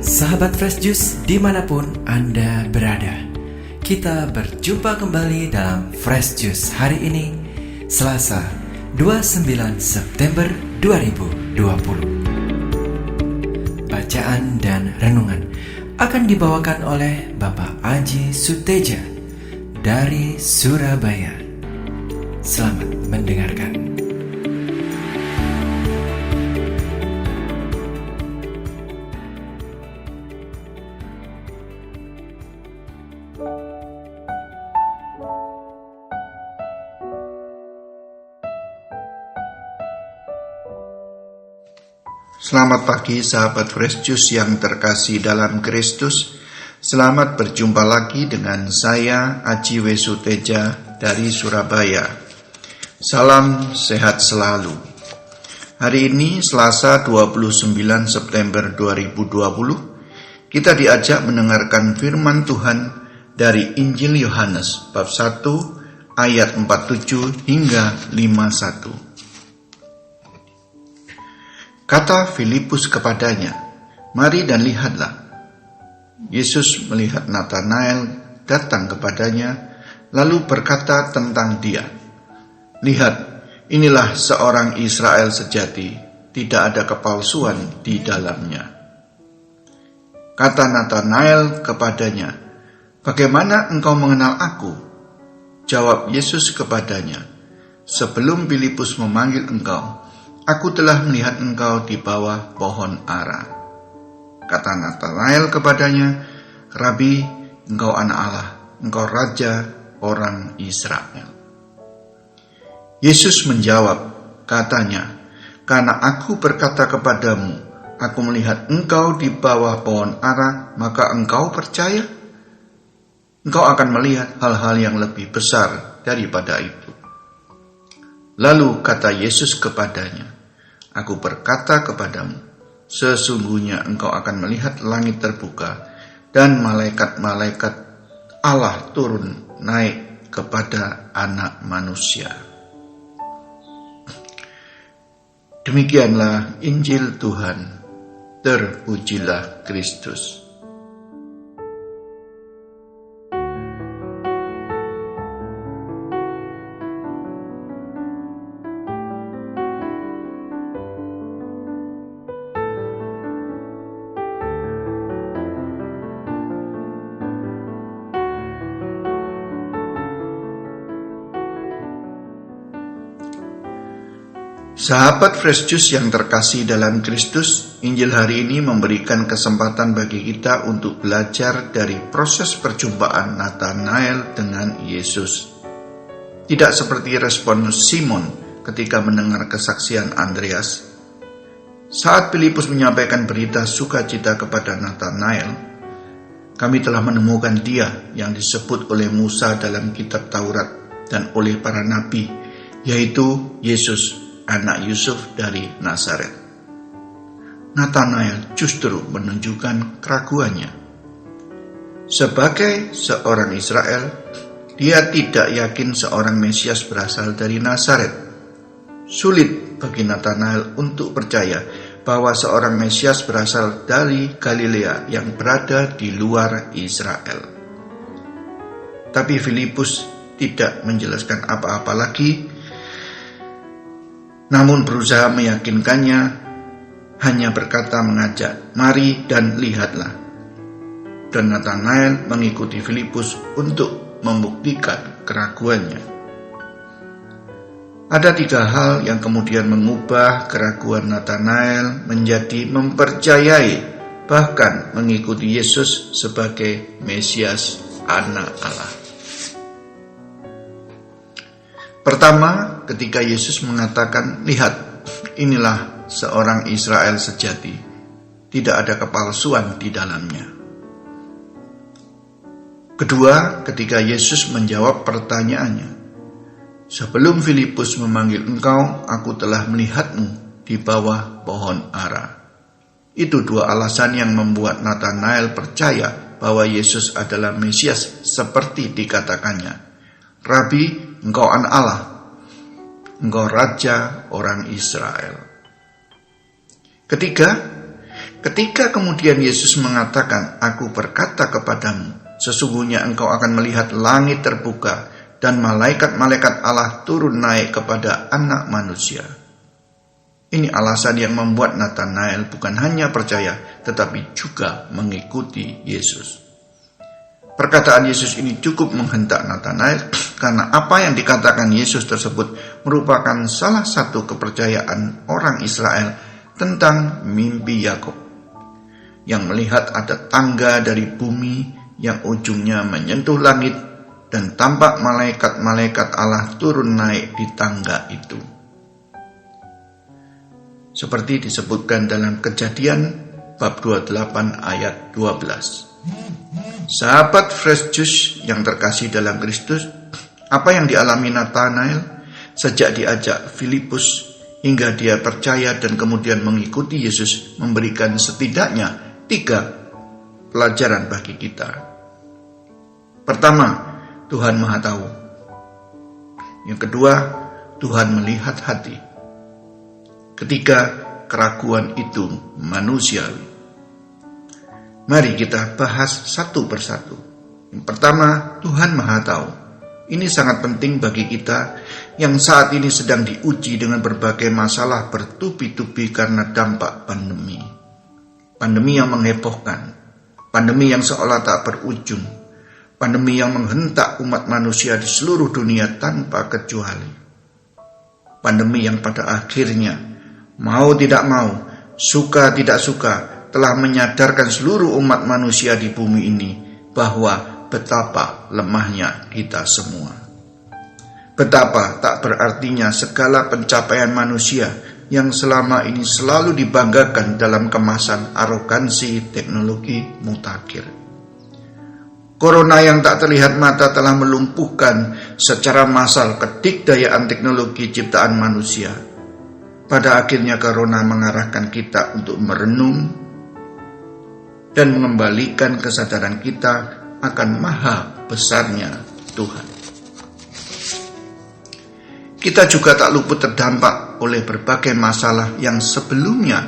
Sahabat Fresh Juice dimanapun Anda berada, kita berjumpa kembali dalam Fresh Juice hari ini, Selasa 29 September 2020. Bacaan dan renungan akan dibawakan oleh Bapak Aji Suteja dari Surabaya. Selamat mendengarkan. Selamat pagi sahabat Fresh Juice yang terkasih dalam Kristus. Selamat berjumpa lagi dengan saya Aji W. Suteja dari Surabaya. Salam sehat selalu. Hari ini Selasa 29 September 2020, kita diajak mendengarkan firman Tuhan dari Injil Yohanes bab 1 ayat 47 hingga 51. Kata Filipus kepadanya, "Mari dan lihatlah." Yesus melihat Natanael datang kepadanya, lalu berkata tentang dia, "Lihat, inilah seorang Israel sejati, tidak ada kepalsuan di dalamnya." Kata Natanael kepadanya, "Bagaimana engkau mengenal aku?" Jawab Yesus kepadanya, "Sebelum Filipus memanggil engkau, aku telah melihat engkau di bawah pohon ara." Kata Natanael kepadanya, "Rabi, engkau anak Allah, engkau raja orang Israel." Yesus menjawab, katanya, "Karena aku berkata kepadamu, aku melihat engkau di bawah pohon ara, maka engkau percaya? Engkau akan melihat hal-hal yang lebih besar daripada itu." Lalu kata Yesus kepadanya, "Aku berkata kepadamu, sesungguhnya engkau akan melihat langit terbuka dan malaikat-malaikat Allah turun naik kepada Anak Manusia." Demikianlah Injil Tuhan. Terpujilah Kristus. Sahabat Fresh Juice yang terkasih dalam Kristus, Injil hari ini memberikan kesempatan bagi kita untuk belajar dari proses perjumpaan Natanael dengan Yesus. Tidak seperti respon Simon ketika mendengar kesaksian Andreas. Saat Filipus menyampaikan berita sukacita kepada Natanael, "Kami telah menemukan dia yang disebut oleh Musa dalam kitab Taurat dan oleh para nabi, yaitu Yesus, anak Yusuf dari Nazaret." Natanael justru menunjukkan keraguannya. Sebagai seorang Israel, dia tidak yakin seorang Mesias berasal dari Nazaret. Sulit bagi Natanael untuk percaya bahwa seorang Mesias berasal dari Galilea yang berada di luar Israel. Tapi Filipus tidak menjelaskan apa-apa lagi, namun berusaha meyakinkannya, hanya berkata mengajak, "Mari dan lihatlah." Dan Natanael mengikuti Filipus untuk membuktikan keraguannya. Ada 3 hal yang kemudian mengubah keraguan Natanael menjadi mempercayai, bahkan mengikuti Yesus sebagai Mesias, Anak Allah. Pertama, ketika Yesus mengatakan, "Lihat, inilah seorang Israel sejati, tidak ada kepalsuan di dalamnya." Kedua, ketika Yesus menjawab pertanyaannya, "Sebelum Filipus memanggil engkau, aku telah melihatmu di bawah pohon ara." Itu 2 alasan yang membuat Natanael percaya bahwa Yesus adalah Mesias seperti dikatakannya, "Rabi, engkau anak Allah." Engkau Raja orang Israel. Ketiga, ketika kemudian Yesus mengatakan, Aku berkata kepadamu, sesungguhnya engkau akan melihat langit terbuka dan malaikat-malaikat Allah turun naik kepada anak manusia. Ini alasan yang membuat Nathanael bukan hanya percaya, tetapi juga mengikuti Yesus. Perkataan Yesus ini cukup menghentak Nathanael, karena apa yang dikatakan Yesus tersebut merupakan salah satu kepercayaan orang Israel tentang mimpi Yakub, yang melihat ada tangga dari bumi yang ujungnya menyentuh langit dan tampak malaikat-malaikat Allah turun naik di tangga itu. Seperti disebutkan dalam Kejadian bab 28 ayat 12. Sahabat Fresh Juice yang terkasih dalam Kristus, apa yang dialami Nathanael sejak diajak Filipus hingga dia percaya dan kemudian mengikuti Yesus memberikan setidaknya 3 pelajaran bagi kita. Pertama, Tuhan Maha Tahu. Yang kedua, Tuhan melihat hati. Ketiga, keraguan itu manusiawi. Mari kita bahas satu persatu. Yang pertama, Tuhan Maha Tahu. Ini sangat penting bagi kita yang saat ini sedang diuji dengan berbagai masalah bertubi-tubi karena dampak pandemi. Pandemi yang menghebohkan, pandemi yang seolah tak berujung, pandemi yang menghentak umat manusia di seluruh dunia tanpa kecuali. Pandemi yang pada akhirnya, mau tidak mau, suka tidak suka, telah menyadarkan seluruh umat manusia di bumi ini bahwa betapa lemahnya kita semua. Betapa tak berartinya segala pencapaian manusia yang selama ini selalu dibanggakan dalam kemasan arogansi teknologi mutakhir. Corona yang tak terlihat mata telah melumpuhkan secara massal kedikdayaan teknologi ciptaan manusia. Pada akhirnya corona mengarahkan kita untuk merenung dan mengembalikan kesadaran kita akan maha besarnya Tuhan. Kita juga tak luput terdampak oleh berbagai masalah yang sebelumnya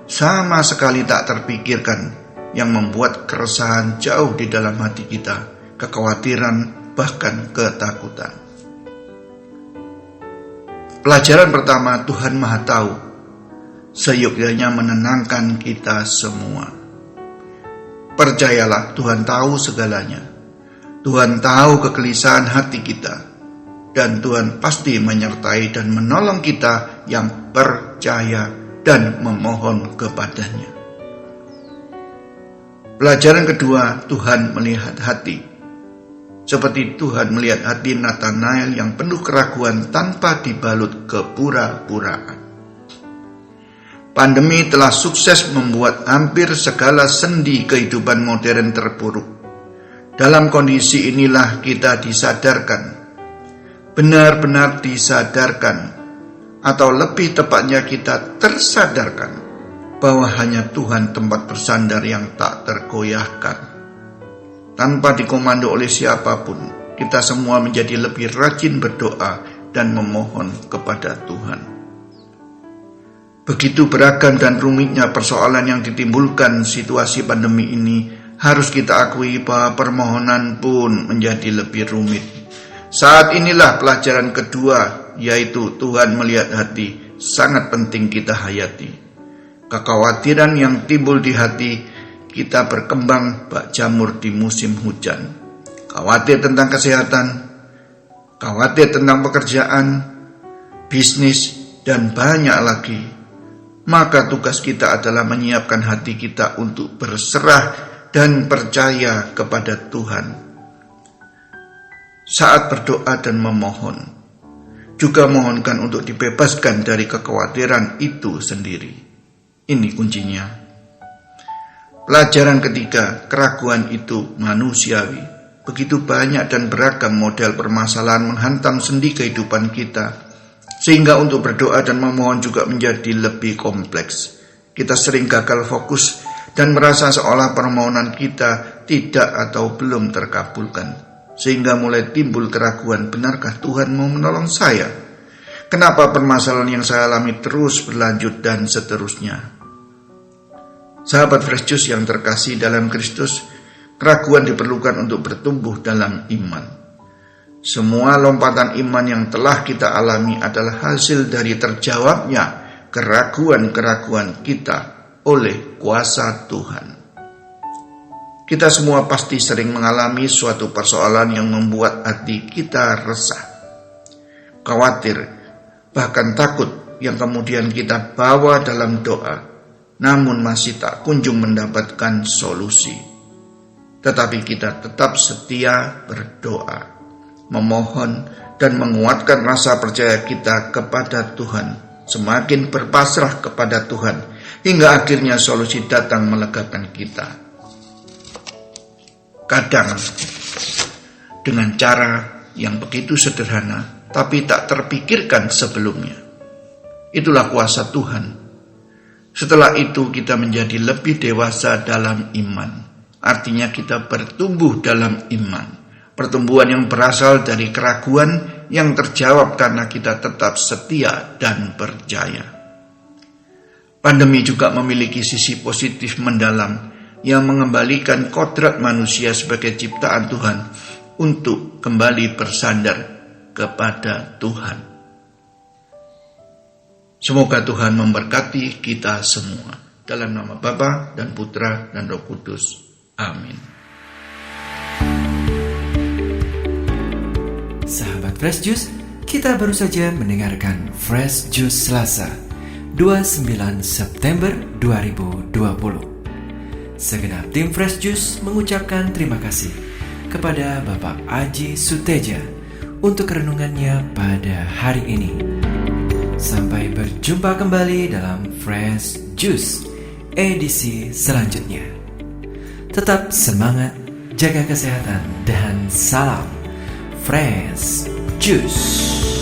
sama sekali tak terpikirkan, yang membuat keresahan jauh di dalam hati kita, kekhawatiran, bahkan ketakutan. Pelajaran pertama, Tuhan Maha Tahu, seyogyanya menenangkan kita semua. Percayalah, Tuhan tahu segalanya. Tuhan tahu kegelisahan hati kita. Dan Tuhan pasti menyertai dan menolong kita yang percaya dan memohon kepadanya. Pelajaran kedua, Tuhan melihat hati. Seperti Tuhan melihat hati Nathanael yang penuh keraguan tanpa dibalut kepura-puraan. Pandemi telah sukses membuat hampir segala sendi kehidupan modern terpuruk. Dalam kondisi inilah kita disadarkan, benar-benar disadarkan, atau lebih tepatnya kita tersadarkan, bahwa hanya Tuhan tempat bersandar yang tak tergoyahkan. Tanpa dikomando oleh siapapun, kita semua menjadi lebih rajin berdoa dan memohon kepada Tuhan. Begitu beragam dan rumitnya persoalan yang ditimbulkan situasi pandemi ini, harus kita akui bahwa permohonan pun menjadi lebih rumit. Saat inilah pelajaran kedua, yaitu Tuhan melihat hati, sangat penting kita hayati. Kekhawatiran yang timbul di hati kita berkembang bak jamur di musim hujan. Khawatir tentang kesehatan, khawatir tentang pekerjaan, bisnis, dan banyak lagi. Maka tugas kita adalah menyiapkan hati kita untuk berserah dan percaya kepada Tuhan. Saat berdoa dan memohon, juga mohonkan untuk dibebaskan dari kekhawatiran itu sendiri. Ini kuncinya. Pelajaran ketiga, keraguan itu manusiawi. Begitu banyak dan beragam model permasalahan menghantam sendi kehidupan kita, sehingga untuk berdoa dan memohon juga menjadi lebih kompleks. Kita sering gagal fokus dan merasa seolah permohonan kita tidak atau belum terkabulkan, sehingga mulai timbul keraguan, benarkah Tuhan mau menolong saya? Kenapa permasalahan yang saya alami terus berlanjut dan seterusnya? Sahabat Fresh Juice yang terkasih dalam Kristus, keraguan diperlukan untuk bertumbuh dalam iman. Semua lompatan iman yang telah kita alami adalah hasil dari terjawabnya keraguan-keraguan kita oleh kuasa Tuhan. Kita semua pasti sering mengalami suatu persoalan yang membuat hati kita resah, khawatir, bahkan takut, yang kemudian kita bawa dalam doa, namun masih tak kunjung mendapatkan solusi. Tetapi kita tetap setia berdoa, memohon dan menguatkan rasa percaya kita kepada Tuhan, semakin berpasrah kepada Tuhan, hingga akhirnya solusi datang melegakan kita. Kadang dengan cara yang begitu sederhana, tapi tak terpikirkan sebelumnya. Itulah kuasa Tuhan. Setelah itu kita menjadi lebih dewasa dalam iman. Artinya kita bertumbuh dalam iman. Pertumbuhan yang berasal dari keraguan yang terjawab karena kita tetap setia dan percaya. Pandemi juga memiliki sisi positif mendalam yang mengembalikan kodrat manusia sebagai ciptaan Tuhan untuk kembali bersandar kepada Tuhan. Semoga Tuhan memberkati kita semua. Dalam nama Bapa dan Putra dan Roh Kudus. Amin. Sahabat Fresh Juice, kita baru saja mendengarkan Fresh Juice Selasa 29 September 2020. Segenap tim Fresh Juice mengucapkan terima kasih kepada Bapak Aji Suteja untuk renungannya pada hari ini. Sampai berjumpa kembali dalam Fresh Juice edisi selanjutnya. Tetap semangat, jaga kesehatan, dan salam Fresh Juice.